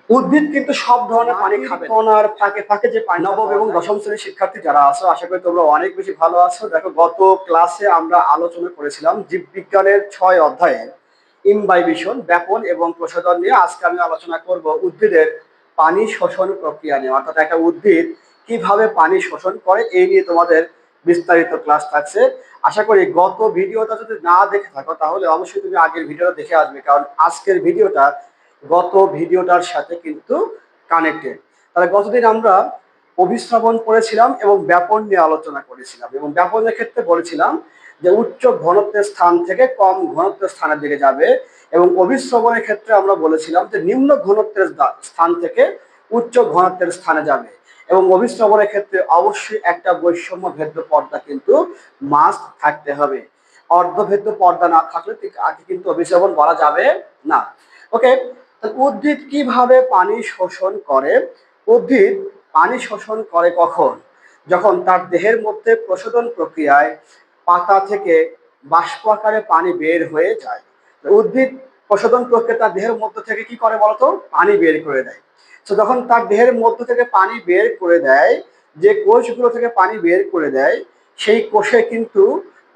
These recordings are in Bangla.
উদ্ভিদ কিন্তু সব ধরনের পানি খাবে। ওনার ফাঁকে ফাঁকে যে পানি, নবম এবং দশম শ্রেণীর শিক্ষার্থী যারা আছো, আশা করি তোমরা অনেক বেশি ভালো আছো। দেখো, গত ক্লাসে আমরা আলোচনা করেছিলাম জীববিজ্ঞানের 6 অধ্যায়ে ইমবাইবেশন, ব্যাপন এবং প্রসাধন নিয়ে। আজকে আমি আলোচনা করব উদ্ভিদের পানি শোষণ প্রক্রিয়া নিয়ে, অর্থাৎ একটা উদ্ভিদ কিভাবে পানি শোষণ করে এই নিয়ে তোমাদের বিস্তারিত ক্লাস থাকছে। আশা করি গত ভিডিওটা যদি না দেখে থাকো তাহলে অবশ্যই তুমি আগের ভিডিওটা দেখে আসবে, কারণ আজকের ভিডিওটা গত ভিডিওটার সাথে কিন্তু কানেক্টেড। তাহলে গতদিন আমরা অভিশ্রবণ করেছিলাম এবং ব্যাপন নিয়ে আলোচনা করেছিলাম, এবং ব্যাপনের ক্ষেত্রে বলেছিলাম যে উচ্চ ঘনত্বের স্থান থেকে কম ঘনত্বের স্থানের দিকে যাবে, এবং অভিশ্রবণের ক্ষেত্রে আমরা বলেছিলাম যে নিম্ন ঘনত্বের স্থান থেকে উচ্চ ঘনত্বের স্থানে যাবে, এবং অভিশ্রবণের ক্ষেত্রে অবশ্যই একটা বৈষম্য ভেদ্য পর্দা কিন্তু মাস্ট থাকতে হবে। অর্ধভেদ্য পর্দা না থাকলে কিন্তু অভিশ্রবণ বলা যাবে না। ওকে, উদ্ভিদ কিভাবে পানি শোষণ করে? উদ্ভিদ পানি শোষণ করে কখন? যখন তার দেহের মধ্যে প্রশোধন প্রক্রিয়ায় পাতা থেকে বাষ্প আকারে পানি বের হয়ে যায়। উদ্ভিদ প্রশোধন প্রক্রিয়া তার দেহের মধ্য থেকে কি করে বলতো? পানি বের করে দেয়। তো যখন তার দেহের মধ্য থেকে পানি বের করে দেয়, যে কোষগুলো থেকে পানি বের করে দেয় সেই কোষে কিন্তু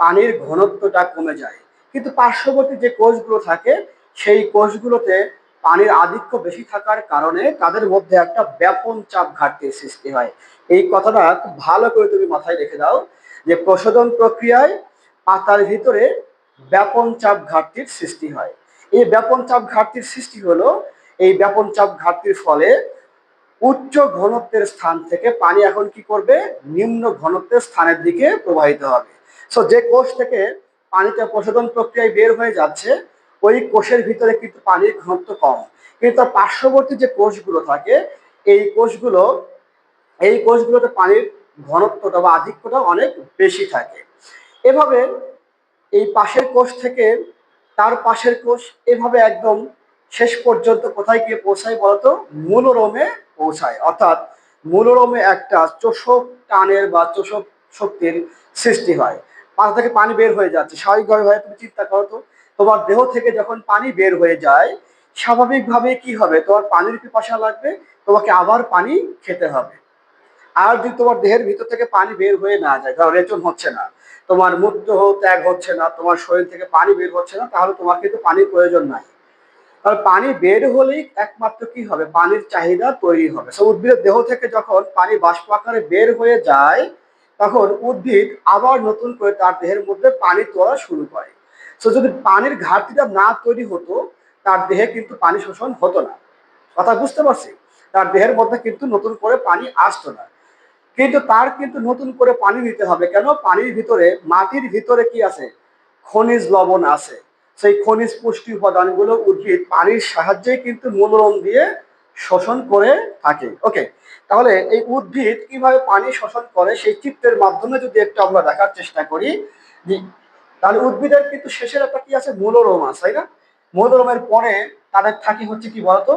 পানির ঘনত্বটা কমে যায়, কিন্তু পার্শ্ববর্তী যে কোষগুলো থাকে সেই কোষগুলোতে পানির আধিক্য বেশি থাকার কারণে তাদের মধ্যে একটা ব্যাপন চাপ ঘাটতির সৃষ্টি হয়। এই কথাটা খুব ভালো করে তুমি মাথায় রেখে দাও যে প্রশোধন প্রক্রিয়ায় পাতার ভিতরে ব্যাপন চাপ ঘাটতির সৃষ্টি হয়। এই ব্যাপন চাপ ঘাটতির সৃষ্টি হলো, এই ব্যাপন চাপ ঘাটতির ফলে উচ্চ ঘনত্বের স্থান থেকে পানি এখন কি করবে? নিম্ন ঘনত্বের স্থানের দিকে প্রবাহিত হবে। সো যে কোষ থেকে পানিটা প্রশোধন প্রক্রিয়ায় বের হয়ে যাচ্ছে ওই কোষের ভিতরে কিন্তু পানির ঘনত্ব কম, কিন্তু তার পার্শ্ববর্তী যে কোষগুলো থাকে এই কোষগুলো এই কোষগুলোতে পানির ঘনত্বটা বা আধিক্যটা অনেক বেশি থাকে। এভাবে এই পাশের কোষ থেকে তার পাশের কোষ, এভাবে একদম শেষ পর্যন্ত কোথায় গিয়ে পৌঁছায় বলতো? মূলরোমে পৌঁছায়। অর্থাৎ মূলরোমে একটা চোষক টানের বা চোষক শক্তির সৃষ্টি হয়। পাতা থেকে পানি বের হয়ে যাচ্ছে, স্বাভাবিকভাবে তুমি চিন্তা করো তো, তোমার দেহ থেকে যখন পানি বের হয়ে যায় স্বাভাবিকভাবে কি হবে? তোমার পানির পিপাসা লাগবে, তোমাকে আবার পানি খেতে হবে। আর যদি তোমার দেহের ভিতর থেকে পানি বের হয়ে না যায়, ধরো রেচন হচ্ছে না, তোমার মূত্র ত্যাগ হচ্ছে না, তোমার শরীর থেকে পানি বের হচ্ছে না, তাহলে তোমার কিন্তু পানির প্রয়োজন নাই। তাহলে পানি বের হলেই একমাত্র কি হবে? পানির চাহিদা তৈরি হবে। উদ্ভিদের দেহ থেকে যখন পানি বাষ্প আকারে বের হয়ে যায় তখন উদ্ভিদ আবার নতুন করে তার দেহের মধ্যে পানি তোলা শুরু করে। যদি পানির ঘাটতিটা না তৈরি হতো তার দেহে কিন্তু পানি শোষণ হতো না। কথা বুঝতে পারছি? তার দেহের মধ্যে কিন্তু নতুন করে পানি আসতো না, কিন্তু তার কিন্তু নতুন করে পানি নিতে হবে। কেন? পানির ভিতরে, মাটির ভিতরে কি আছে? খনিজ লবণ আছে। সেই খনিজ পুষ্টি উপাদানগুলো উদ্ভিদ পানির সাহায্যে কিন্তু মূলরোম দিয়ে শোষণ করে থাকে। ওকে, তাহলে এই উদ্ভিদ কিভাবে পানি শোষণ করে সেই চিত্রের মাধ্যমে যদি একটু আমরা দেখার চেষ্টা করি, তাহলে উদ্ভিদের কিন্তু শেষের একটা কি আছে? মূলরোম আছে, তাই না? মূলরোমের পরে তাদের থাকে হচ্ছে কি বলতো?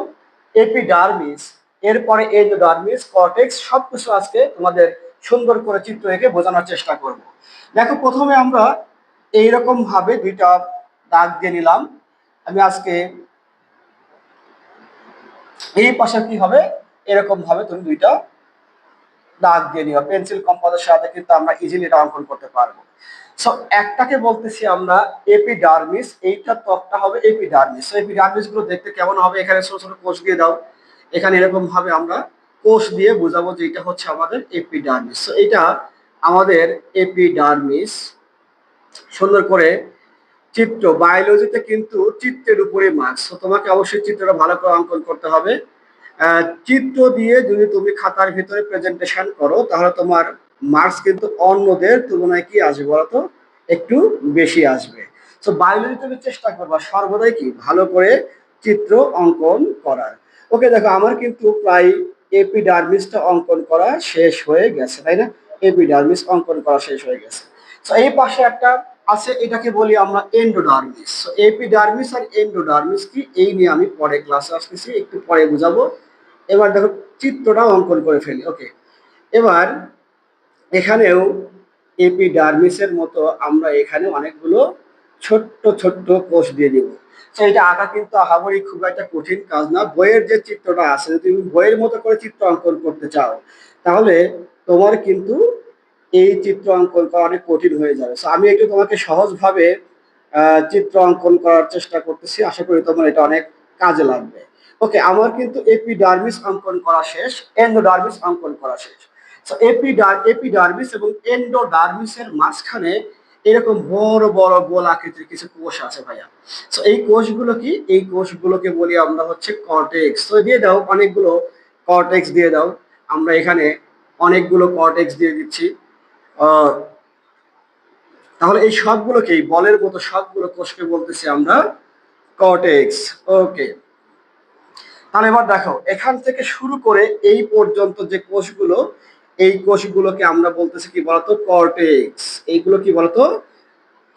এপিডার্মিস, এরপরে এন্ডোডার্মিস, কর্টেক্স, সবকিছু আজকে তোমাদের সুন্দর করে চিত্র এঁকে বোঝানোর চেষ্টা করব। দেখো, প্রথমে আমরা এইরকম ভাবে দুইটা দাগ দিয়ে নিলাম। আমি আজকে এই পাশে কি হবে? এরকম ভাবে তুমি দুইটা দাগ দিয়ে নিও, পেন্সিল কম্পাসের সাথে কিন্তু আমরা ইজিলি এটা অঙ্কন করতে পারবো। সো একটাকে বলতেছি আমরা এপিডার্মিস, এইটা ত্বকটা হবে এপিডার্মিস। এপিডার্মিস গুলো দেখতে কেমন হবে? এখানে ছোট ছোট কোষ দিয়ে দাও, এখানে এরকম ভাবে আমরা কোষ দিয়ে বোঝাবো যে এটা হচ্ছে আমাদের এপিডার্মিস। এটা আমাদের এপিডার্মিস। সুন্দর করে চিত্র, বায়োলজিতে কিন্তু চিত্রের উপরে মার্কস, তো তোমাকে অবশ্যই চিত্রটা ভালো করে অঙ্কন করতে হবে। চিত্র দিয়ে যদি তুমি খাতার ভিতরে প্রেজেন্টেশন করো তাহলে তোমার মার্কস কিন্তু অন্যদের তুলনায় কি আসবে বলতো? একটু বেশি আসবে। তো বায়োলজি তুমি চেষ্টা করবা সর্বদাই কি ভালো করে চিত্র অঙ্কন করার। ওকে, দেখো আমার কিন্তু প্রায় এপিডার্মিসটা অঙ্কন করা শেষ হয়ে গেছে, তাই না? এপিডার্মিস অঙ্কন করা শেষ হয়ে গেছে। তো এই পাশে একটা আছে, এটাকে বলি আমরা এন্ডোডার্মিস। এপিডার্মিস আর এন্ডোডার্মিস কি, এই নিয়ে আমি পরে ক্লাসে আসতেছি, একটু পরে বুঝাবো। এবার দেখো চিত্রটা অঙ্কন করে ফেলি। ওকে, এবার এখানেও এপিডার্মিসের মতো আমরা এখানে অনেকগুলো ছোট্ট ছোট্ট কোষ দিয়ে দিব। তো এটা আঁকা কিন্তু আহামরি খুব একটা কঠিন কাজ না। বইয়ের যে চিত্রটা আছে, যদি তুমি বইয়ের মতো করে চিত্র অঙ্কন করতে চাও, তাহলে তোমার কিন্তু এই চিত্র অঙ্কন করা অনেক কঠিন হয়ে যাবে। তো আমি একটু তোমাকে সহজভাবে চিত্র অঙ্কন করার চেষ্টা করতেছি, আশা করি তোমার এটা অনেক কাজে লাগবে। ওকে, আমার কিন্তু এপিডার্মিস অঙ্কন করা শেষ, এন্ডোডার্মিস অঙ্কন করা শেষ। তো এপিডার্মিস এবং এন্ডোডার্মিসের মাঝখানে এরকম বড় বড় গোল আকৃতির কিছু কোষ আছে ভাইয়া। তো এই কোষগুলো কি, এই কোষগুলোকে বলি আমরা হচ্ছে কর্টেক্স। তো দিয়ে দাও অনেকগুলো কর্টেক্স দিয়ে দাও। আমরা এখানে অনেকগুলো কর্টেক্স দিয়ে দিচ্ছি। আহ, তাহলে এই সবগুলোকে, এই বলের মতো সবগুলো কোষকে বলতেছি আমরা কর্টেক্স। ওকে, তাহলে এবার দেখো এখান থেকে শুরু করে এই পর্যন্ত যে কোষগুলো, এই কোষগুলোকে আমরা বলতেছি কি বলতো, কর্টেক্স। এইগুলো কি বলতো,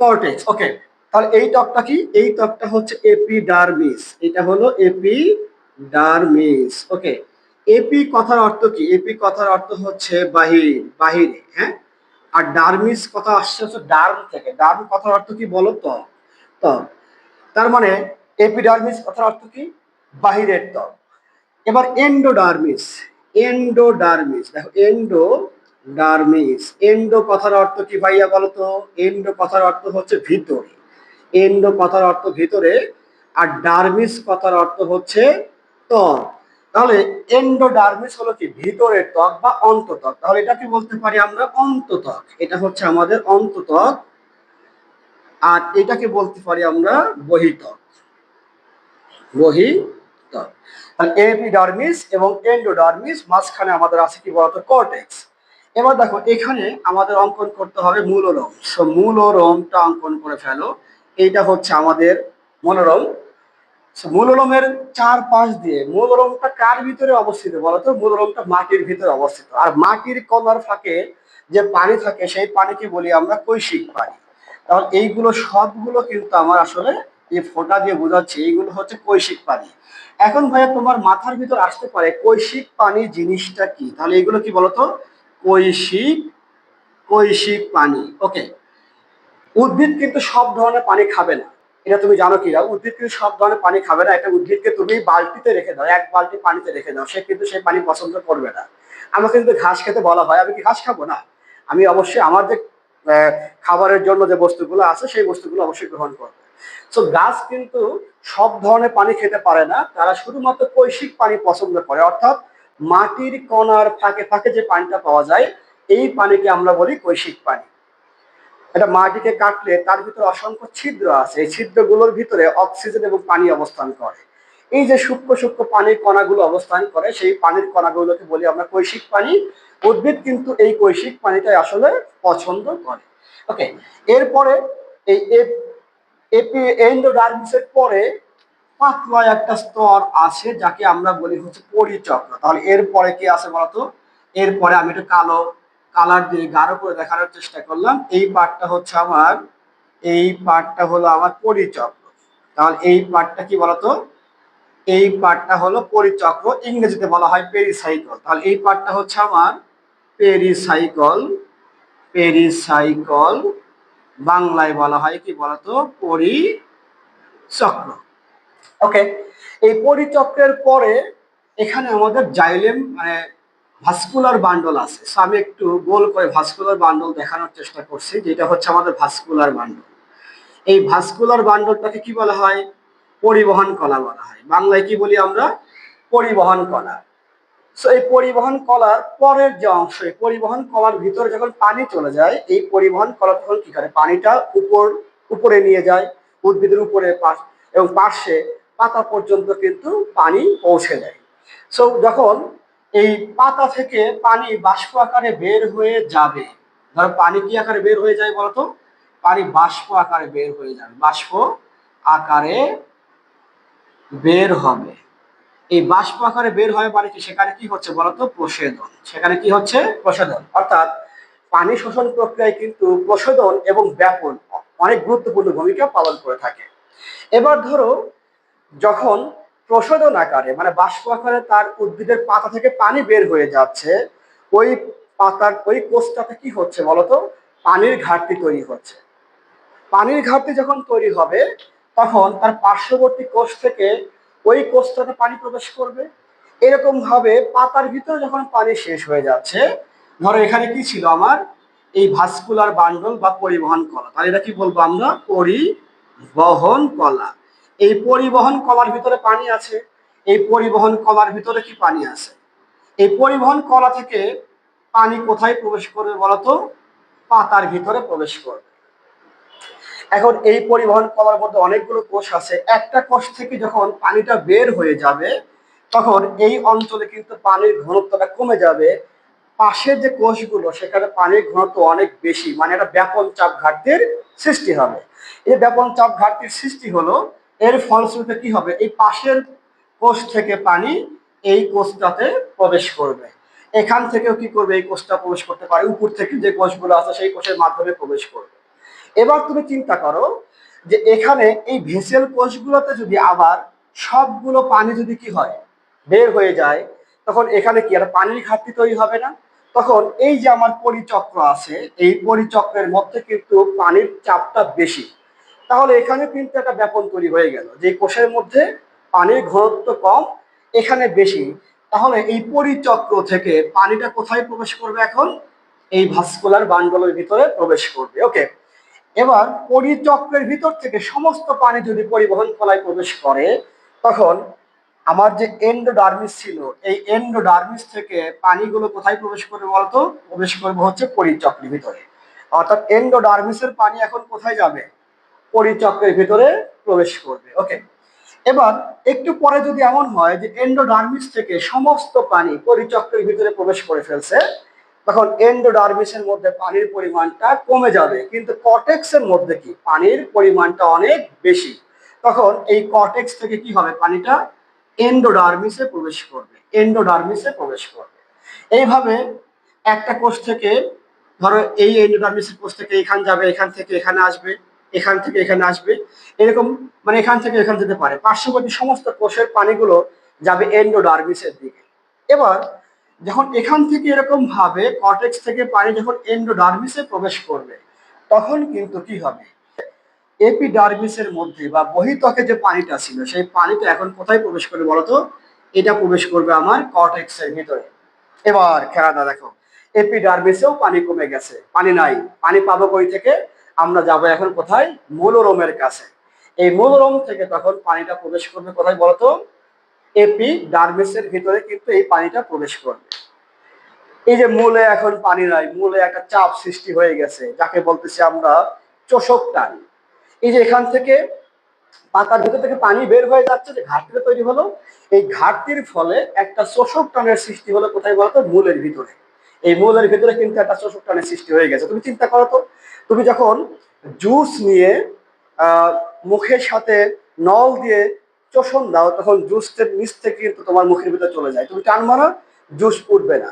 কর্টেক্স। ওকে, তাহলে এই ত্বকটা কি, এই ত্বকটা হচ্ছে এপিডার্মিস, এটা হলো এপিডার্মিস। ওকে, এপি কথার অর্থ কি, এপি কথার অর্থ হচ্ছে বাহির, বাহিরে, হ্যাঁ। আর ডার্মিস কথা আসছে হচ্ছে ডার্ম থেকে, ডার্ম কথার অর্থ কি বলো তো, ত্বক। তার মানে এপিডার্মিস কথার অর্থ কি, বাহিরের ত্বক। এবার এন্ডোডার্মিস, এন্ডোডার্মিস দেখো, এন্ডোডার্মিস, এন্ডো কথার অর্থ কি ভাইয়া বলো তো, এন্ডো কথার অর্থ হচ্ছে ভিতরে, এন্ডো কথার অর্থ ভিতরে, আর ডার্মিস কথার অর্থ হচ্ছে ত্বক। তাহলে এন্ডোডার্মিস হলো কি ভিতরের ত্বক বা অন্তত্বক, তাহলে এটাকে বলতে পারি আমরা অন্তত্বক, এটা হচ্ছে আমাদের অন্তত্বক। আর এটাকে বলতে পারি আমরা বহিঃত্বক, বহিঃত্বক। তাহলে এপিডার্মিস এবং এন্ডোডার্মিস, মাঝখানে আমাদের আছে কি বলতো, কর্টেক্স। এবার দেখো এখানে আমাদের অঙ্কন করতে হবে মূলরোম। সো মূলরোমটা অঙ্কন করে ফেলো। এইটা হচ্ছে আমাদের মূলরোম। মূলরোমের চারপাশ দিয়ে, মূলরোমটা কার ভিতরে অবস্থিত বলতো, মূলরোমটা মাটির ভিতরে অবস্থিত। আর মাটির কণার ফাঁকে যে পানি থাকে, সেই পানিকে বলি আমরা কৈশিক পানি। তাহলে এইগুলো সবগুলো কিন্তু আমার আসলে এই ফোঁটা দিয়ে বোঝাচ্ছি, এইগুলো হচ্ছে কৈশিক পানি। এখন ভাইয়া তোমার মাথার ভিতর আসতে পারে কৈশিক পানি জিনিসটা কি, তাহলে এগুলো কি বলতো, কৈশিক, কৈশিক পানি। ওকে, উদ্ভিদ কিন্তু সব ধরনের পানি খাবে না, এটা তুমি জানো কি, উদ্ভিদ কিন্তু সব ধরনের পানি খাবে না। একটা উদ্ভিদকে তুমি বালতিতে রেখে দাও, এক বালতি পানিতে রেখে দাও, সে কিন্তু সেই পানি পছন্দ করবে না। আমাকে কিন্তু ঘাস খেতে বলা হয়, আমি কি ঘাস খাবো না? আমি অবশ্যই আমার যে খাবারের জন্য যে বস্তুগুলো আছে, সেই বস্তুগুলো অবশ্যই গ্রহণ করবো। তো গাছ কিন্তু সব ধরনের পানি খেতে পারে না, তারা শুধুমাত্র কৈশিক পানি পছন্দ করে, অর্থাৎ মাটির কণার ফাঁকে ফাঁকে যে পানিটা পাওয়া যায়, এই পানিকে আমরা বলি কৈশিক পানি। এটা মাটিকে কাটলে তার ভিতরে অসংখ্য ছিদ্র আছে, এই ছিদ্রগুলোর ভিতরে অক্সিজেন এবং পানি অবস্থান করে। এই যে সূক্ষ্ম সূক্ষ্ম পানির কণাগুলো অবস্থান করে, সেই পানির কণাগুলোকে বলি আমরা কৈশিক পানি। উদ্ভিদ কিন্তু এই কৈশিক পানিটাই আসলে পছন্দ করে। ওকে, এরপরে এই এন্ডোডার্মিসের পরে পাতলা একটা স্তর আছে, যাকে আমরা বলি হচ্ছে পরিচক্র। তাহলে এরপরে কি আছে বলতো, এরপরে আমি একটু কালো কালার দিয়ে গাঢ় করে দেখানোর চেষ্টা করলাম। এই পার্টটা হচ্ছে আমার, এই পার্টটা হলো আমার পরিচক্র। তাহলে এই পার্টটা কি বলতো, এই পার্টটা হলো পরিচক্র, ইংরেজিতে বলা হয় পেরিসাইকেল। তাহলে এই পার্টটা হচ্ছে আমার পেরিসাইকেল, পেরিসাইকেল, বাংলায় বলা হয় কি বলতো, পরিচক্র। ওকে, এই পরিচক্রের পরে এখানে আমাদের জাইলেম মানে ভাস্কুলার বান্ডল আছে। সো আমি একটু গোল করে ভাস্কুলার বান্ডল দেখানোর চেষ্টা করছি, যেটা হচ্ছে আমাদের ভাস্কুলার বান্ডল। এই ভাস্কুলার বান্ডলটাকে কি বলা হয়, পরিবহন কলা বলা হয়। বাংলায় কি বলি আমরা, পরিবহন কলা। সো এই পরিবহন কলার পরের যে অংশ, এই পরিবহন কলার ভিতরে যখন পানি চলে যায়, এই পরিবহন কলা তখন কি করে, পানিটা উপরে নিয়ে যায়, উদ্ভিদের উপরে এবং পার্শ্বে পাতা পর্যন্ত কিন্তু পানি পৌঁছে দেয়। সো যখন এই পাতা থেকে পানি বাষ্প আকারে বের হয়ে যাবে, ধরো পানি কি আকারে বের হয়ে যায় বলতো, পানি বাষ্প আকারে বের হয়ে যাবে, বাষ্প আকারে বের হবে। এই বাষ্প আকারে বের হয় মানে কি, সেখানে কি হচ্ছে বলতো, প্রশেদন। সেখানে কি হচ্ছে, প্রশেদন। অর্থাৎ পানি শোষণ প্রক্রিয়ায় কিন্তু প্রশোধন এবং ব্যাপন অনেক গুরুত্বপূর্ণ ভূমিকা পালন করে থাকে। এবার ধরো যখন প্রশোধন আকারে মানে বাষ্প আকারে তার উদ্ভিদের পাতা থেকে পানি বের হয়ে যাচ্ছে, ওই পাতার ওই কোষটাতে কি হচ্ছে বলতো, পানির ঘাটতি তৈরি হচ্ছে। পানির ঘাটতি যখন তৈরি হবে তখন তার পার্শ্ববর্তী কোষ থেকে ওই কোষটাতে পানি প্রবেশ করবে। এরকম ভাবে পাতার ভিতরে যখন পানি শেষ হয়ে যাচ্ছে, ধরো এখানে কি ছিল আমার, এই ভাস্কুলার বান্ডল বা পরিবহন কলা, তাহলে এটা কি বলবো আমরা, পরিবহন কলা। এই পরিবহন কলার ভিতরে পানি আছে। এই পরিবহন কলার ভিতরে কি পানি আছে? এই পরিবহন কলা থেকে পানি কোথায় প্রবেশ করবে বলতো? পাতার ভিতরে প্রবেশ করবে। এখন এই পরিবহন কলার মধ্যে অনেকগুলো কোষ আছে। একটা কোষ থেকে যখন পানিটা বের হয়ে যাবে তখন এই অঞ্চলে কিন্তু পানির ঘনত্বটা কমে যাবে। পাশের যে কোষগুলো সেখানে পানির ঘনত্ব অনেক বেশি, মানে একটা ব্যাপন চাপ ঘাটতির সৃষ্টি হবে। এই ব্যাপন চাপ ঘাটতির সৃষ্টি হলো, এর ফলশ্রুতিতে কি হবে, এই পাশের কোষ থেকে পানি এই কোষটাতে প্রবেশ করবে। এখান থেকেও কি করবে, এই কোষটা প্রবেশ করতে পারে, উপর থেকে যে কোষগুলো আছে সেই কোষের মাধ্যমে প্রবেশ করবে। এবার তুমি চিন্তা করো যে এখানে এই ভেসেল কোষগুলোতে যদি আবার সবগুলো পানি যদি কি হয়, বের হয়ে যায়, তখন এখানে কি আর পানির ঘাটতি তৈরি হবে না? তখন এই যে আমার পরিচক্র আছে, এই পরিচক্রের মধ্যে কিন্তু পানির চাপটা বেশি। তাহলে এখানে কিন্তু একটা ব্যাপন তৈরি হয়ে গেল, যে কোষের মধ্যে পানির ঘনত্ব কম, এখানে বেশি। তাহলে এই পরিচক্র থেকে পানিটা কোথায় প্রবেশ করবে এখন? এই ভাস্কুলার বান্ডলের ভিতরে প্রবেশ করবে। ওকে, এবার পরিচক্রের ভিতর থেকে সমস্ত পানি যদি পরিবহন কলায় প্রবেশ করে তখন আমার যে এন্ডোডার্মিস ছিল, এই এন্ডোডার্মিস থেকে পানিগুলো কোথায় প্রবেশ করবে বলতো? প্রবেশ করবে হচ্ছে পরিচক্রের ভিতরে। অর্থাৎ এন্ডোডার্মিসের পানি এখন কোথায় যাবে? পরিচক্রের ভিতরে প্রবেশ করবে। ওকে, এবার একটু পরে যদি এমন হয় যে এন্ডোডার্মিস থেকে সমস্ত পানি পরিচক্রের ভিতরে প্রবেশ করে ফেলছে, তখন এন্ডোডার্মিসের মধ্যে পানির পরিমাণটা কমে যাবে, কিন্তু কর্টেক্সের মধ্যে কি পানির পরিমাণটা অনেক বেশি। তখন এই কর্টেক্স থেকে কি হবে, পানিটা এন্ডোডার্মিসে প্রবেশ করবে, এন্ডোডার্মিসে প্রবেশ করবে। এইভাবে একটা কোষ থেকে, ধরো এই এন্ডোডার্মিসের কোষ থেকে এখান যাবে, এখান থেকে এখানে আসবে, এখান থেকে এখানে আসবে, এরকম, মানে এখান থেকে এখানে যেতে পারে। পার্শ্ববর্তী সমস্ত কোষের পানিগুলো যাবে এন্ডোডার্মিসের দিকে। এবার যখন এখান থেকে এরকম ভাবে কর্টেক্স থেকে পানি যখন এন্ডোডার্মিসে প্রবেশ করবে তখন কিন্তু কি হবে, এপিডার্মিসের মধ্যে বা বহিত্বকে যে পানিটা ছিল সেই পানিটা এখন কোথায় প্রবেশ করবে বলতো? এটা প্রবেশ করবে আমার কর্টেক্সের ভিতরে। এবার খেলাটা দেখো, এপিডার্মিসেও পানি কমে গেছে, পানি নাই। পানি পাবো কই থেকে? আমরা যাব এখন কোথায়? মূলরোমের কাছে। এই মূলরোম থেকে তখন পানিটা প্রবেশ করবে কোথায় বলতো? এপিডার্মিসের ভিতরে কিন্তু এই পানিটা প্রবেশ করবে। এই যে মূলে এখন পানি নাই, মূলে একটা চাপ সৃষ্টি হয়ে গেছে, যাকে বলতেছি আমরা চোষক টান। এই যে এখান থেকে পাতার ভিতর থেকে পানি বের হয়ে যাচ্ছে, যে ঘাটতিটা তৈরি হলো, এই ঘাটতির ফলে একটা শোষক টানের সৃষ্টি হলো কোথায় বলতো? মূলের ভিতরে। এই মূলের ভিতরে কিন্তু একটা শোষক টানের সৃষ্টি হয়ে গেছে। তুমি চিন্তা করো তো, তুমি যখন জুস নিয়ে আহ মুখের সাথে নল দিয়ে চোষণ দাও তখন জুসের নিচ থেকে কিন্তু তোমার মুখের ভিতরে চলে যায়, তুমি টান মারো, জুস উঠবে না।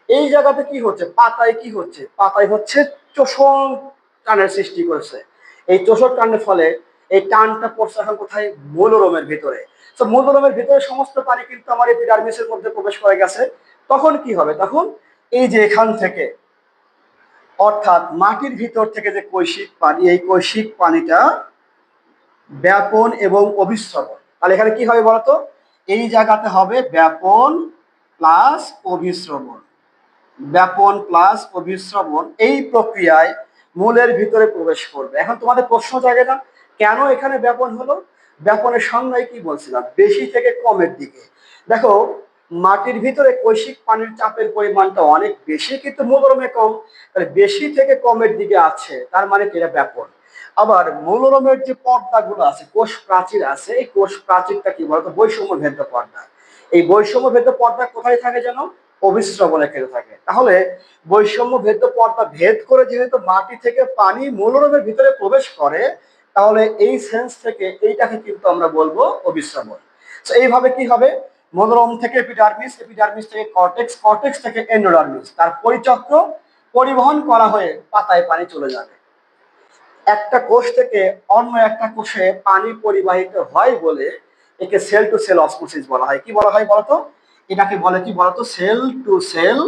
এই জায়গাতে কি হচ্ছে, পাতায় কি হচ্ছে, পাতায় হচ্ছে চোষণ টানের সৃষ্টি করেছে। এই চোষক টানের ফলে এই টানটা পড়ছে এখন কোথায়? মূলরোমের ভিতরে। তো মূলরোমের ভিতরে সমস্ত পানি কিন্তু আমার এপিডার্মিসের মধ্যে প্রবেশ করে গেছে। তখন কি হবে, তখন এই যে এখান থেকে, অর্থাৎ মাটির ভিতর থেকে যে কৈশিক পানি, এই কৈশিক পানিটা ব্যাপন এবং অভিস্রবণ। তাহলে এখানে কি হবে বলতো? এই জায়গাতে হবে ব্যাপন প্লাস অভিস্রবণ। ব্যাপন প্লাস অভিস্রবণ এই প্রক্রিয়ায় মূলের ভিতরে প্রবেশ করবে। এখন তোমাদের প্রশ্ন জাগে না, কেন এখানে ব্যাপন হলো? ব্যাপনের সংজ্ঞায় কি বলছিলাম, বেশি থেকে কমের দিকে। দেখো, মাটির ভিতরে কৈশিক পানির চাপের পরিমাণটা অনেক বেশি, কিন্তু মূলরোমে কম। তাহলে বেশি থেকে কমের দিকে আছে, তার মানে কি এটা ব্যাপন। আবার মূলরোমের যে পর্দাগুলো আছে, কোষ প্রাচীর আছে, এই কোষ প্রাচীরটা কি বলতো? বৈষম্য ভেদ্য পর্দা। এই বৈষম্য ভেদ্য পর্দা কোথায় থাকে যেন? অভিস্রবণে কেটে থাকে। তাহলে বৈষম্য ভেদ্য পর্দা ভেদ করে যেহেতু মাটি থেকে পানি মূলরোমের ভিতরে প্রবেশ করে, তাহলে এই সেন্স থেকে এইটাকে কিন্তু আমরা বলবো অভিস্রবণ। তো এইভাবে কি হবে, মনোরম থেকে এপিডার্মিস, এপিডার্মিস থেকে কর্টেক্স, কর্টেক্স থেকে এন্ডোডার্মিস, তার পরিচক্র পরিবহন করা হয়ে পাতায় পানি চলে যাবে। একটা কোষ থেকে অন্য একটা কোষে পানি পরিবাহিত হয় বলে একে সেল টু সেল অসমোসিস বলা হয়। কি বলা হয় বলতো? এটাকে বলে কি বলতো? Cell to cell,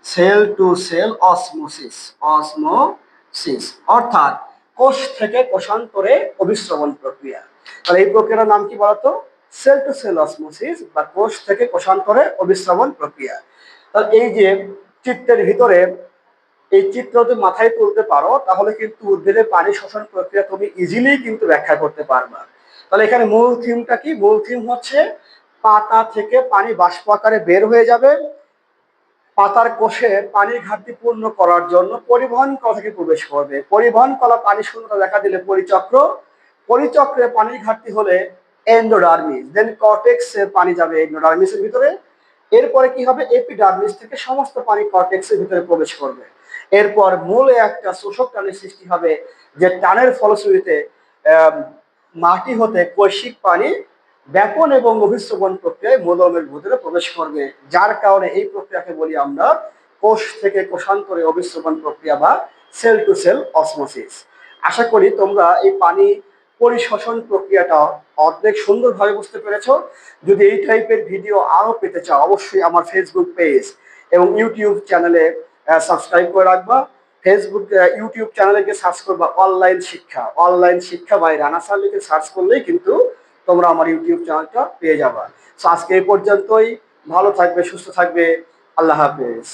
cell to cell osmosis, osmosis. অর্থাৎ কোষ থেকে কোষান্তরে অভিস্রবণ প্রক্রিয়া। তাহলে এই প্রক্রিয়ার নাম কি বলতো? সেল টু সেল অসমোসিস বা কোষ থেকে কোষান্তরে অভিস্রবণ প্রক্রিয়া। তাহলে এই যে চিত্রের ভিতরে এই চিত্র যদি মাথায় তুলতে পারো তাহলে কিন্তু উদ্ভিদের পানি শোষণ প্রক্রিয়া তুমি ইজিলি কিন্তু ব্যাখ্যা করতে পারবা। তাহলে এখানে মূল থিমটা কি? মূল থিম হচ্ছে পাতা থেকে পানি বাষ্প আকারে বের হয়ে যাবে, পাতার কোষে পানির ঘাটতি পূর্ণ করার জন্য পরিবহন কলা থেকে প্রবেশ করবে, পরিবহন কলা পানি শূন্যতা দেখা দিলে পরিচক্র, পরিচক্রে পানির ঘাটতি হলে এন্ডোডার্মিস, দেন কর্টেক্সে পানি যাবে এন্ডোডার্মিসের ভিতরে, এরপরে কি হবে? এপিডার্মিস থেকে সমস্ত পানি কর্টেক্সের ভিতরে প্রবেশ করবে। এরপর মূলে একটা শোষক টানের সৃষ্টি হবে, যে টানের ফলশ্রুতিতে মাটি হতে কৈশিক পানি ব্যাপন এবং অভিস্রবণ প্রক্রিয়ায় মূলমের ভিতরে প্রবেশ করবে, যার কারণে এই প্রক্রিয়াকে বলি আমরা কোষ থেকে কোষান্তরে অভিস্রবণ প্রক্রিয়া বা সেল টু সেল অসমোসিস। আশা করি তোমরা এই পানি পরিশোষণ প্রক্রিয়াটা অর্ধেক সুন্দরভাবে বুঝতে পেরেছো। যদি এই টাইপের ভিডিও আরো পেতে চাও অবশ্যই আমার ফেসবুক পেজ এবং ইউটিউব চ্যানেলে সাবস্ক্রাইব করে রাখবা। ফেসবুক ইউটিউব চ্যানেলে গিয়ে সার্চ করবা অনলাইন শিক্ষা বাই রানা স্যার লিখে সার্চ করলেই কিন্তু তোমরা আমার ইউটিউব চ্যানেলটা পেয়ে যাবা। তো আজকে এই পর্যন্তই। ভালো থাকবে, সুস্থ থাকবে। আল্লাহ হাফেজ।